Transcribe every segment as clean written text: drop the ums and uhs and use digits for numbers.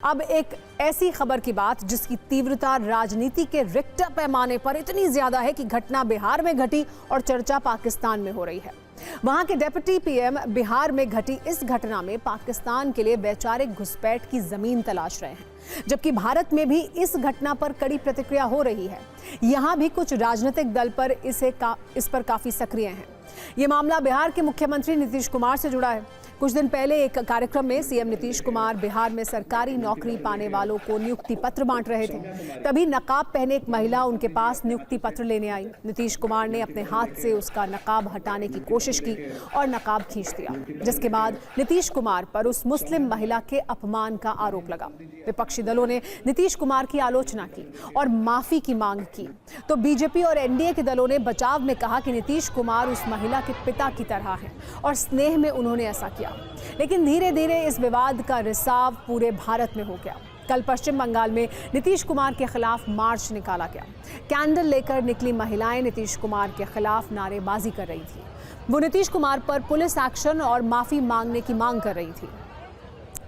अब एक ऐसी खबर की बात जिसकी तीव्रता राजनीति के रिक्टर पैमाने पर इतनी ज्यादा है कि घटना बिहार में घटी और चर्चा पाकिस्तान में हो रही है। वहां के डिप्टी पीएम बिहार में घटी इस घटना में पाकिस्तान के लिए वैचारिक घुसपैठ की जमीन तलाश रहे हैं, जबकि भारत में भी इस घटना पर कड़ी प्रतिक्रिया हो रही है। यहां भी कुछ राजनीतिक दल पर इस पर काफी सक्रिय हैं। ये मामला बिहार के मुख्यमंत्री नीतीश कुमार से जुड़ा है। कुछ दिन पहले एक कार्यक्रम में सीएम नीतीश कुमार बिहार में सरकारी नौकरी पाने वालों को नियुक्ति पत्र बांट रहे थे। तभी नकाब पहने एक महिला उनके पास नियुक्ति पत्र लेने आई। नीतीश कुमार ने अपने हाथ से उसका नकाब हटाने की कोशिश की और नकाब खींच दिया, जिसके बाद नीतीश कुमार पर उस मुस्लिम महिला के अपमान का आरोप लगा। विपक्षी दलों ने नीतीश कुमार की आलोचना की और माफी की मांग की, तो बीजेपी और एनडीए के दलों ने बचाव में कहा कि नीतीश कुमार उस महिला के पिता की तरह हैं और स्नेह में उन्होंने ऐसा किया। लेकिन धीरे धीरे इस विवाद का रिसाव पूरे भारत में हो गया। कल पश्चिम बंगाल में नीतीश कुमार के खिलाफ मार्च निकाला गया। कैंडल लेकर निकली महिलाएं नीतीश कुमार के खिलाफ नारेबाजी कर रही थी। वो नीतीश कुमार पर पुलिस एक्शन और माफी मांगने की मांग कर रही थी।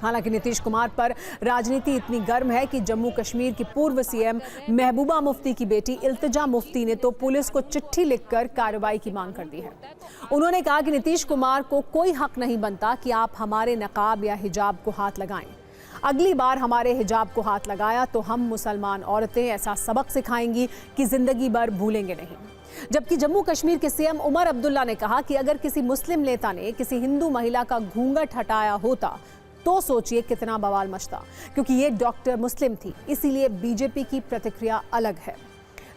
हालांकि नीतीश कुमार पर राजनीति इतनी गर्म है कि जम्मू कश्मीर की पूर्व सीएम महबूबा मुफ्ती की बेटी इल्तिजा मुफ्ती ने तो पुलिस को चिट्ठी लिखकर कार्रवाई की मांग कर दी है। उन्होंने कहा कि नीतीश कुमार को कोई हक नहीं बनता कि आप हमारे नकाब या हिजाब को हाथ लगाएं। अगली बार हमारे हिजाब को हाथ लगाया तो हम मुसलमान औरतें ऐसा सबक सिखाएंगी कि जिंदगी भर भूलेंगे नहीं। जबकि जम्मू कश्मीर के सीएम उमर अब्दुल्ला ने कहा कि अगर किसी मुस्लिम नेता ने किसी हिंदू महिला का घूंघट हटाया होता तो सोचिए कितना बवाल मचता, क्योंकि ये डॉक्टर मुस्लिम थी। इसीलिए बीजेपी की प्रतिक्रिया अलग है।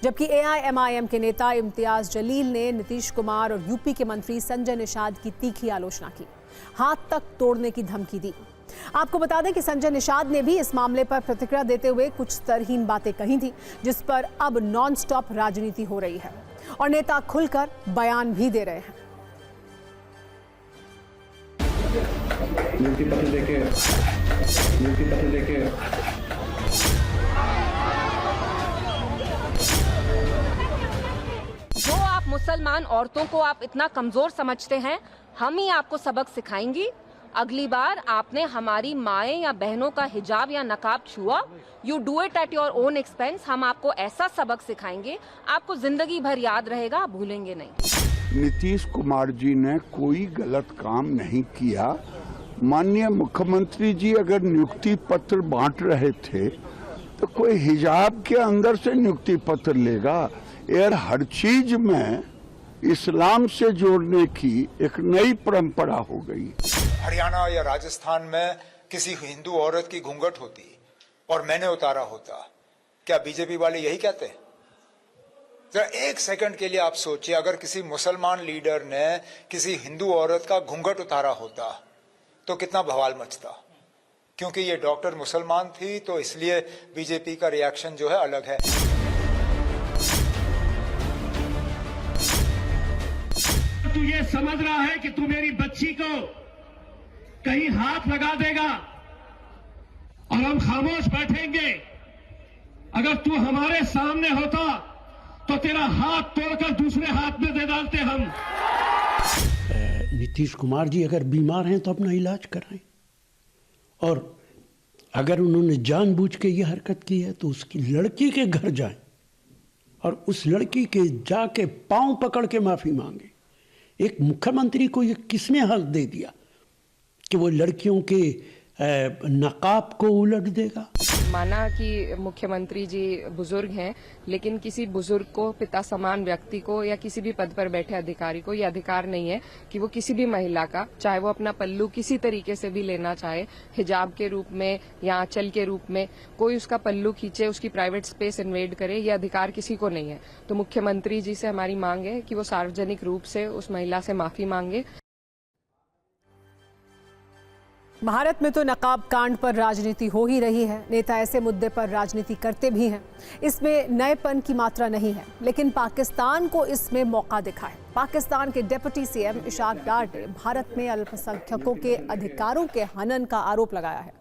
जबकि एआईएमआईएम के नेता इम्तियाज जलील ने नीतीश कुमार और यूपी के मंत्री संजय निषाद की तीखी आलोचना की, हाथ तक तोड़ने की धमकी दी। आपको बता दें कि संजय निषाद ने भी इस मामले पर प्रतिक्रिया देते हुए कुछ तरहीन बातें कही थी, जिस पर अब नॉन स्टॉप राजनीति हो रही है और नेता खुलकर बयान भी दे रहे हैं। नियुक्ति पत्र देके जो आप मुसलमान औरतों को आप इतना कमजोर समझते हैं, हम ही आपको सबक सिखाएंगी। अगली बार आपने हमारी माएं या बहनों का हिजाब या नकाब छुआ, you do it at your own expense. हम आपको ऐसा सबक सिखाएंगे, आपको जिंदगी भर याद रहेगा, आप भूलेंगे नहीं। नीतीश कुमार जी ने कोई गलत काम नहीं किया। माननीय मुख्यमंत्री जी अगर नियुक्ति पत्र बांट रहे थे तो कोई हिजाब के अंदर से नियुक्ति पत्र लेगा। यार, हर चीज में इस्लाम से जोड़ने की एक नई परंपरा हो गई। हरियाणा या राजस्थान में किसी हिंदू औरत की घूंघट होती और मैंने उतारा होता, क्या बीजेपी वाले यही कहते हैं? जरा एक सेकंड के लिए आप सोचिए, अगर किसी मुसलमान लीडर ने किसी हिंदू औरत का घूंघट उतारा होता तो कितना बवाल मचता। क्योंकि ये डॉक्टर मुसलमान थी तो इसलिए बीजेपी का रिएक्शन जो है अलग है। तू ये समझ रहा है कि तू मेरी बच्ची को कहीं हाथ लगा देगा और हम खामोश बैठेंगे? अगर तू हमारे सामने होता तो तेरा हाथ तोड़कर दूसरे हाथ में दे डालते हम। नीतीश कुमार जी अगर बीमार हैं तो अपना इलाज कराएं, और अगर उन्होंने जानबूझ के ये हरकत की है तो उसकी लड़की के घर जाएं और उस लड़की के जाके पांव पकड़ के माफी मांगे। एक मुख्यमंत्री को ये किसने हक दे दिया कि वो लड़कियों के नकाब को उलट देगा? माना कि मुख्यमंत्री जी बुजुर्ग हैं, लेकिन किसी बुजुर्ग को, पिता समान व्यक्ति को या किसी भी पद पर बैठे अधिकारी को यह अधिकार नहीं है कि वो किसी भी महिला का, चाहे वो अपना पल्लू किसी तरीके से भी लेना चाहे, हिजाब के रूप में या आंचल के रूप में, कोई उसका पल्लू खींचे, उसकी प्राइवेट स्पेस इन्वेड करे, यह अधिकार किसी को नहीं है। तो मुख्यमंत्री जी से हमारी मांग है कि वो सार्वजनिक रूप से उस महिला से माफी मांगे। भारत में तो नकाब कांड पर राजनीति हो ही रही है। नेता ऐसे मुद्दे पर राजनीति करते भी हैं। इसमें नएपन की मात्रा नहीं है, लेकिन पाकिस्तान को इसमें मौका दिखा है। पाकिस्तान के डिप्टी सीएम इशाक डार ने भारत में अल्पसंख्यकों के अधिकारों के हनन का आरोप लगाया है।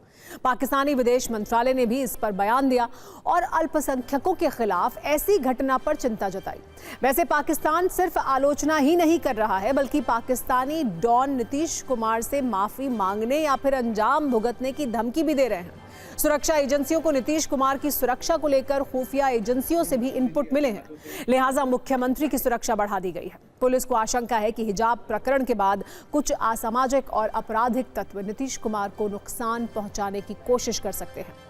पाकिस्तानी विदेश मंत्रालय ने भी इस पर बयान दिया और अल्पसंख्यकों के खिलाफ ऐसी घटना पर चिंता जताई। वैसे पाकिस्तान सिर्फ आलोचना ही नहीं कर रहा है, बल्कि पाकिस्तानी डॉन नीतीश कुमार से माफी मांगने या फिर अंजाम भुगतने की धमकी भी दे रहे हैं। सुरक्षा एजेंसियों को नीतीश कुमार की सुरक्षा को लेकर खुफिया एजेंसियों से भी इनपुट मिले हैं, लिहाजा मुख्यमंत्री की सुरक्षा बढ़ा दी गई है। पुलिस को आशंका है कि हिजाब प्रकरण के बाद कुछ असामाजिक और आपराधिक तत्व नीतीश कुमार को नुकसान पहुंचाने की कोशिश कर सकते हैं।